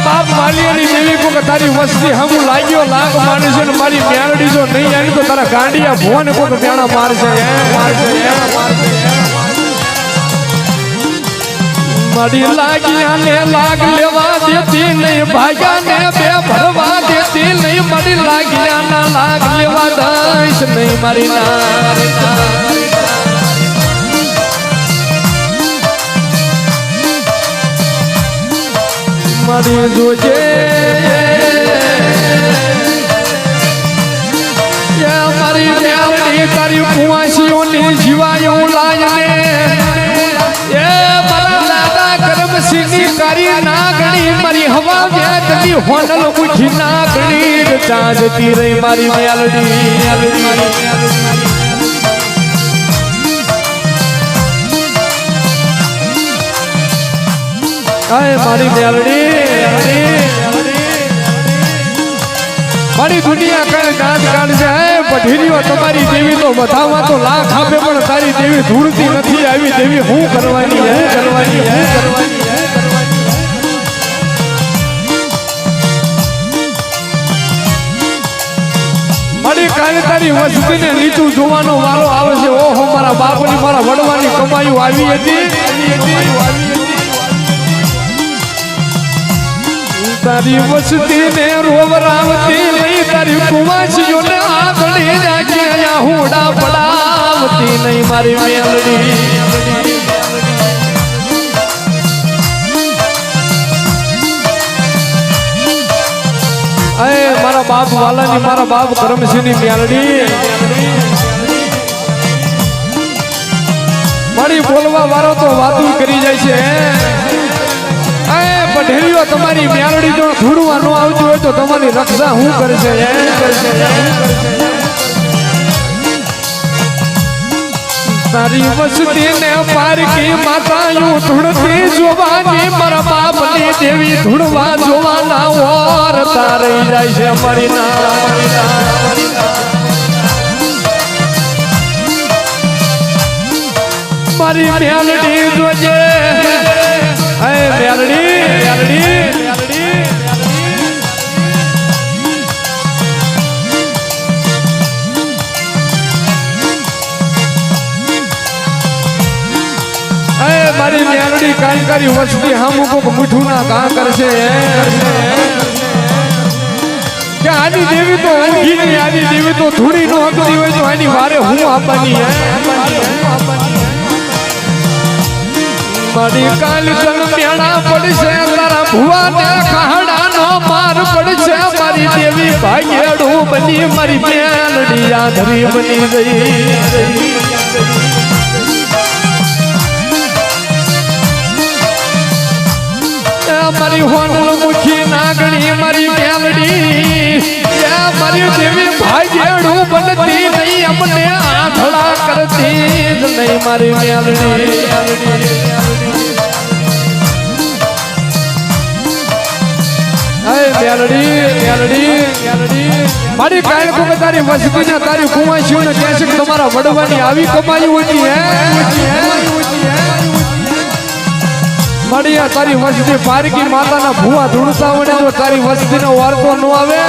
બાપ વાલિયાની દેવી કો કે તારી વસ્તી હમું લાગ્યો લાગ માણસ ને મારી મ્યાલડી જો નહીં આવી તો તારા ગાંડિયા ભોન કો કે પ્યાણા મારશે મારી લાગિયા ને લાગ લેવા દેતી નહીં ભાગ્યા ને બે ભરવા દેતી નહીં મારી લાગિયા ના લાગ લેવા દઈશ નહીં મારી મારી જોજે મારી મ્યાલડી તારી કુવાસીઓની જીવાયું લાયને સિંહની કારી નાગણી મારી હવા વ્યાજની હોનલ ઉઠી નાગણી ચાંદતી રહી મારી મ્યાલડી મારી મ્યાલડી મારી દુનિયા કઈ ગાંઠ કાઢશે પઢીરીઓ તમારી દેવી તો બધામાં તો લાખ આપે પણ તારી દેવી ધૂળતી નથી આવી દેવી હું કરવાની મારી કાલે તારી વસ્તીને નીચું જોવાનો વારો આવે છે ઓહો મારા બાપની મારા વડવાની કમાયું આવી હતી તારી વસ્તીને રોવરાવતી નહીં તારી કુવાસીઓને આગળી રાખી હુડા પડાવતી નહીં મારી મ્યાલડી મારા બાપ વાલાની મારા બાપ કરમસિંહની મ્યાલડી મારી બોલવા વાળો તો વાતું કરી જાય છે પઢેરીઓ તમારી મ્યાલડી જો ધૂળવા ન આવતી હોય તો તમારી રક્ષા હું કરશે તારી વસ્તીને પારકી માતાયું ધૂળતી જોવાની મારા બાપની દેવી ધૂળવા જોવાના ઓર તારી જાય છે અમારી મારી મ્યાલડી જોજે મ્યાલડી મારી મ્યાલડી કાઈ કરી વસ્તી હમ કોક મીઠું ના કા કરશે કે આની દેવી તો ઊંઘી આની દેવી તો ધૂળી નો હકતી હોય તો આની વારે હું આપવાની મારી કાલ તન મેણા પડશે તારા ભુવાને કહાડાનો માર પડશે મારી દેવી ભાગ્યડું બની મારી મ્યાલડી આધરી બની ગઈ મારી હોનલ મુખી નાગણી મારી મ્યાલડી મારી દેવી ભાગ્યડું બનતી નહીં અમને આંધળા કરતી જ નહીં મારી મ્યાલડી મારી કાયલ કો તારી વસ્તીને તારી કુવાસીઓને કહે છે કે તમારા વડવાની આવી કમાઈ હોતી મારી તારી વસ્તી પારકી માતાના ભૂવા ધૂળતા વડે જો તારી વસ્તીનો વાર્તો ન આવે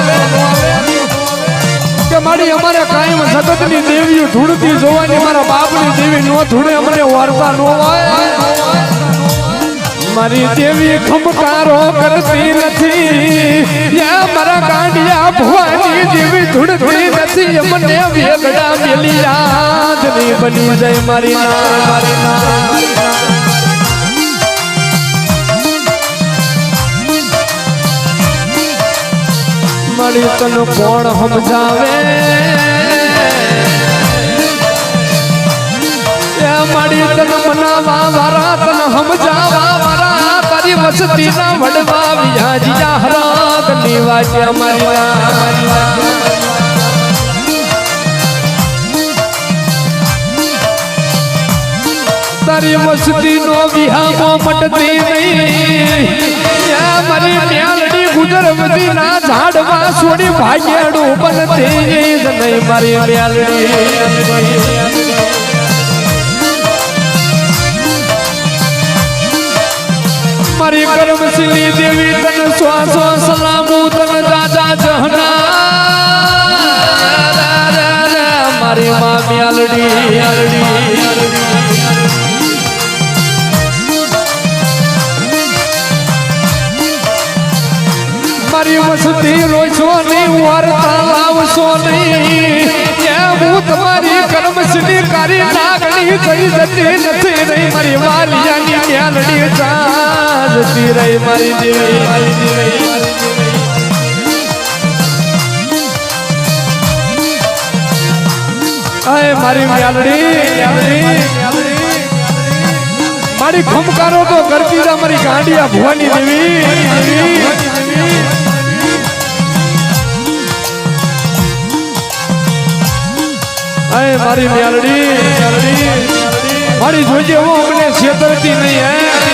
કે મારી અમારે કાયમ જગતની દેવીઓ ધૂળતી જોવાની મારા બાપની દેવી નો ધૂળે અમને વાર્તા ન આવે મારી દેવી ખમકારો કરતી નથી મારા ગાંડિયા ભવાની દેવી ધૂળતી નથી મને વેગડા મેલી યાદ નહીં બની જાય મારી મારી તને કોણ સમજાવે મારી તને મનાવા વારા તને સમજાવા વારા તારી વસતી ના વડવા વિયાજીયા હરાગ નિવાજ્યા મારી તારી વસતી નો વિહામો મટતી નહીં મારી મ્યાલડી ગુજરવતી ના ઝાડવા છોડી ભાગ્યડું બનતી નહીં મારી મ્યાલડી મારી કર્મશીલી દેવી તન શ્વાસો સલામુ તન દાદા જહના મારી માં મ્યાલડી મારી વસતી રોશો નહીં વાર્તા લાવશો નહીં હું તમારી કર્મશીલી કારી નાગણી થઈ જતી નથી રહી મારી વાલિયાની મ્યાલડી જતી રહી મારી દેવી મારી મ્યાલડી મારી ખમકારો તો કરતી જા મારી ગાંડિયા ભવાની દેવી મારી મ્યાલડી મારી જોજે હું અમને છેતરતી નહીં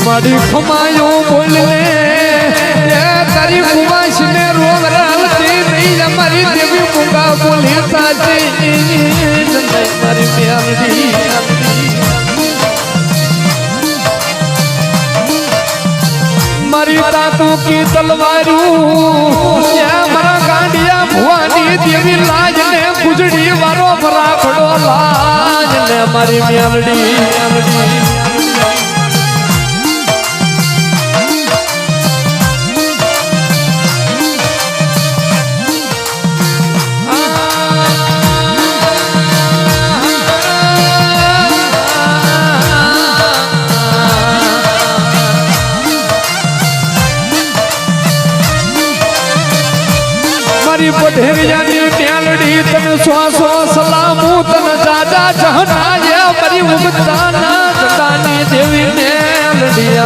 મારી ખમાયો બોલે તારી કુવાશ ને રોગ રાલતી નહીં મારી દેવી મુંગા બોલી સાચી મારી મ્યાલડી મારી તાતુ કી તલવારું મારા ગાંડિયા ભવાની દેવી લાજ ને ગુજડી વારો ભરાખડો લાજ ને મારી મ્યાલડી પઢેરિયાની મ્યાલડી તન શ્વાસો સલામુ તન દાદા જહના મારી ઉગતાના જતાની દેવી મ્યાલડી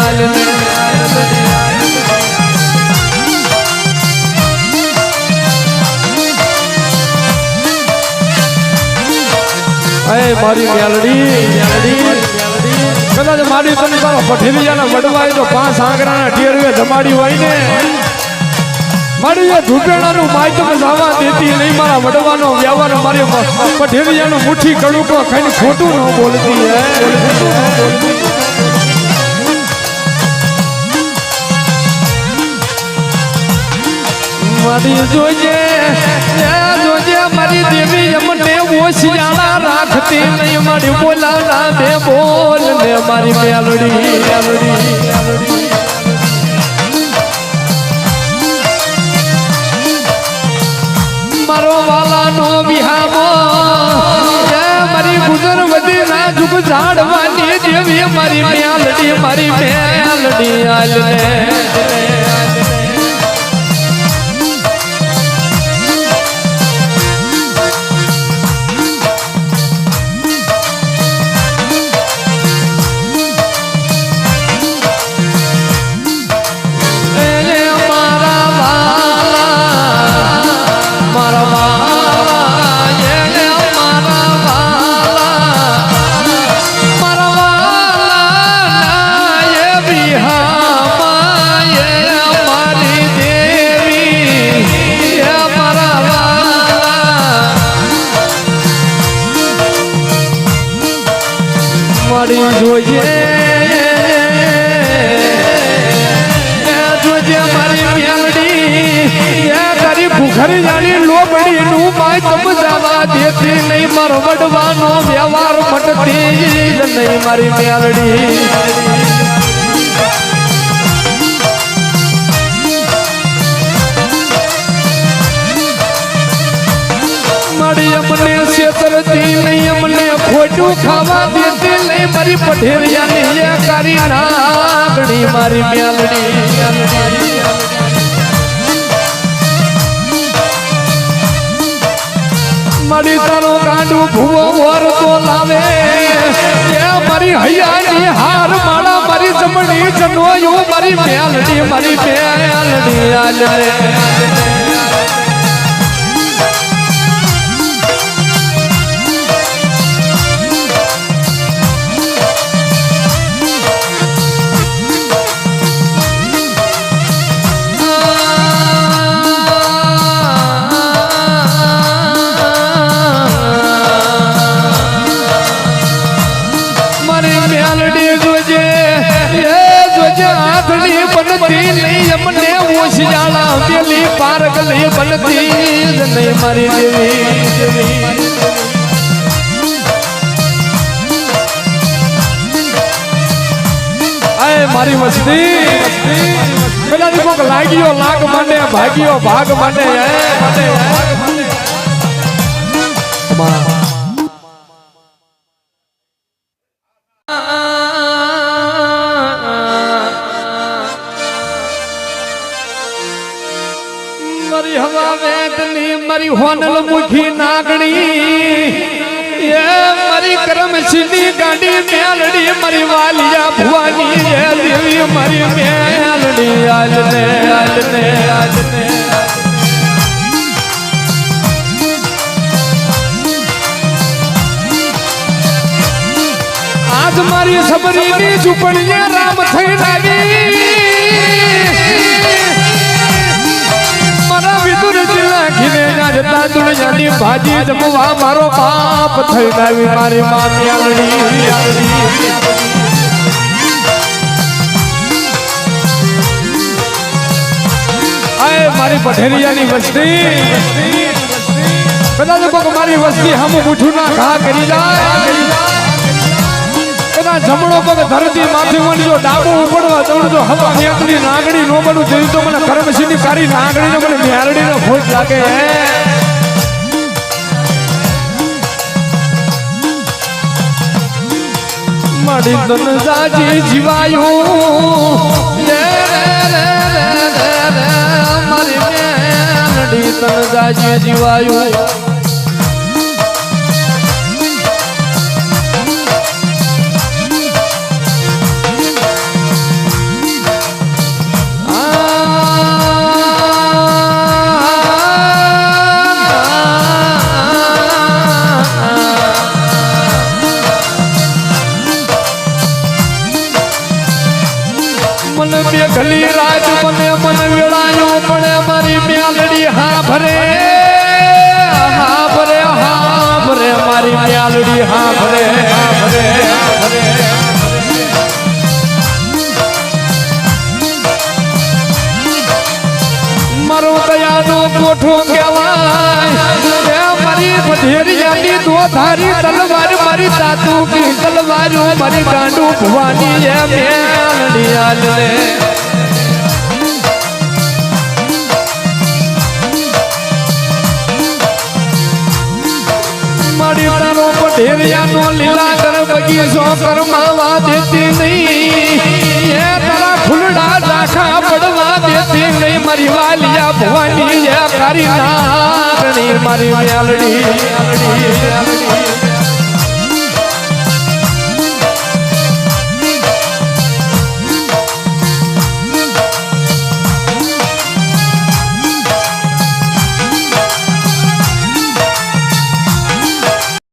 મારી મ્યાલડી કદાચ મારી તને તારો પઢેરિયાના વડવાય તો 5 આંગણાના ઠેરવે જમાડી હોય ને મારી એ ધૂપેણાનું માધ્યમ જવા દેતી નહીં મારા વડવાનો વ્યવહાર મારી પઢેરિયાનું મુઠ્ઠી કડુકો ખાઈને ખોટું ન બોલતી મારી જોજે મારી દેવી અમને ઓશિયાળા રાખતી નહીં મારી બોલાના બે બોલ ને મારી મ્યાલડી મારો વાલાનો વિહામો મારી ગુજર વધી ના જુગ ઝાડવાની દેવી મારી મ્યાલડી આલને જોઈએ મારી મ્યાલડી તારી ભૂખરી જાણી લોબડી નું માધ્યમ જવા દેતી નહીં મારો વડવાનો વ્યવહાર મટતી નહીં મારી મ્યાલડી અમને છેતરતી નહીં અમને ખોટું ખાવા દેતી નહીં મારી પઢેરિયાની કારી નાગણી મારી મ્યાલડી મારી તારો ગાંડું ભૂવો વર તો લાવે મારી હૈયાની હાર માળા મારી જમણી જનોયું મારી મ્યાલડી આલે એમને ઓશિયાળા પેલી પારગલી બનતી જ નહીં મારી દેવી મારી વસ્તી પેલા કોક લાગ્યો લાગ માંડે ભાગ્યો ભાગ માંડે મારી હવા વેદની મારી હોનલ મુખી નાગણી મારી કરમ સીધી ગાડી મેલડી મારી વાલિયા ભુવાની દેવી મારી મેલડી આજને આજને આજને આજ મારી સબરીની ઝૂંપડીએ રામ થઈ લાગી મારા વિદુર જિલ્લા ઘીને જતા દુનિયાની ભાજી જમવા મારો બાપ થઈ લાવી મારી માં મ્યાલડી આય મારી પઠેરિયાની વસ્તી કદાચ કોક મારી વસ્તી હમ ઉઠું ના ઘા કરી જાય કદાચ જમણો પગ ધરતી માથે વળ્યો ડાબો ઉપડવા દોડજો હવા મેકડી નાગડી નો બનું જોયું તો મને કરમસીની કારી નાગડીને મને મ્યાલડીનો ખોટ લાગે મારી તન જાજી જીવાયું મારી મેલડી તન જાજી જીવાયું ગલી રાજ મને મન વેળાયો પડે મારી મ્યાલડી હા ભરે મારી મ્યાલડી હા ભરે મારો દયાનો કોઠો કહેવાય મારી પધેરિયાની દો ધારી તલવાર મારી તાતુ કી તલવાર મારી ગાંડુ ભવાની મેલડી આલે મારી તારો પઢેરિયાનો લીલા કર બગીચો કરમાવા દેતી નહીં એ તારા ફૂલડા ઝાખા પડવા દેતી નહીં મારી વાલિયા ભવાની કારી નાગણી મારી મ્યાલડી